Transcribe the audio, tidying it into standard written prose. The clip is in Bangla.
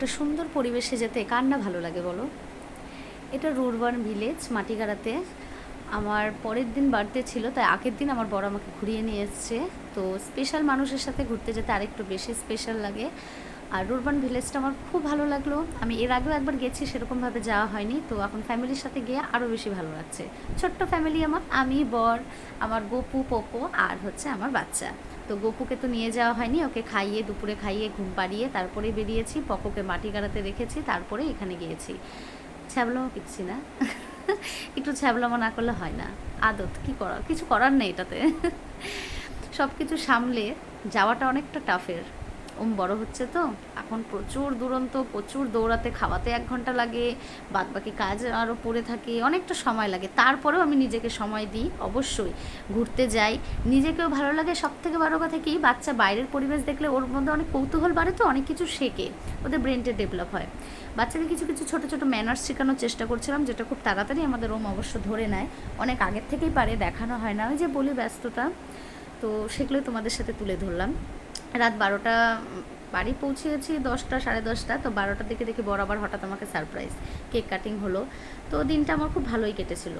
একটা সুন্দর পরিবেশে যেতে কার না ভালো লাগে বলো। এটা রুরবান ভিলেজ মাটিগাড়াতে। আমার পরের দিন বার্থডে ছিল, তাই আগের দিন আমার বড় আমাকে ঘুরিয়ে নিয়ে এসছে। তো স্পেশাল মানুষের সাথে ঘুরতে যেতে আরেকটু বেশি স্পেশাল লাগে। আর রুরবান ভিলেজটা আমার খুব ভালো লাগলো। আমি এর আগেও একবার গেছি, সেরকমভাবে যাওয়া হয়নি, তো এখন ফ্যামিলির সাথে গিয়ে আরও বেশি ভালো লাগছে। ছোট্ট ফ্যামিলি আমার, আমি, বর, আমার গপু, পপো আর হচ্ছে আমার বাচ্চা। তো গপুকে তো নিয়ে যাওয়া হয়নি, ওকে খাইয়ে দুপুরে খাইয়ে ঘুম পাড়িয়ে তারপরে বেরিয়েছি। পপোকে মাটি গাড়াতে রেখেছি, তারপরে এখানে গিয়েছি। ছ্যাবলামো কিচ্ছি না। একটু ছ্যাবলামো না করলে হয় না। আদত, কি করা, কিছু করার নেই এটাতে। সব কিছু সামলে যাওয়াটা অনেকটা টাফের। বড় হচ্ছে তো এখন প্রচুর দুরন্ত, প্রচুর দৌড়াতে, খাওয়াতে 1 ঘন্টা লাগে, বাদবাকি কাজ আরও পড়ে থাকে, অনেকটা সময় লাগে। তারপরেও আমি নিজেকে সময় দিই, অবশ্যই ঘুরতে যাই, নিজেকেও ভালো লাগে। সব থেকে বড় কথা কি, বাচ্চা বাইরের পরিবেশ দেখলে ওর মধ্যে অনেক কৌতূহল বাড়ে, তো অনেক কিছু শেখে, ওদের ব্রেনটা ডেভেলপ হয়। বাচ্চাকে কিছু কিছু ছোটো ছোটো ম্যানার্স শেখানোর চেষ্টা করছিলাম, যেটা খুব তাড়াতাড়ি আমাদের ওম অবশ্য ধরে নেয়, অনেক আগের থেকেই পারে, দেখানো হয় না, ওই যে বলি ব্যস্ততা। তো সেগুলোই তোমাদের সাথে তুলে ধরলাম। রাত 12টা বাড়ি পৌঁছেছি, 10টা সাড়ে 10টা, তো 12টার দিকে দেখি বরাবর হঠাৎ আমাকে সারপ্রাইজ কেক কাটিং হলো। তো দিনটা আমার খুব ভালোই কেটেছিল।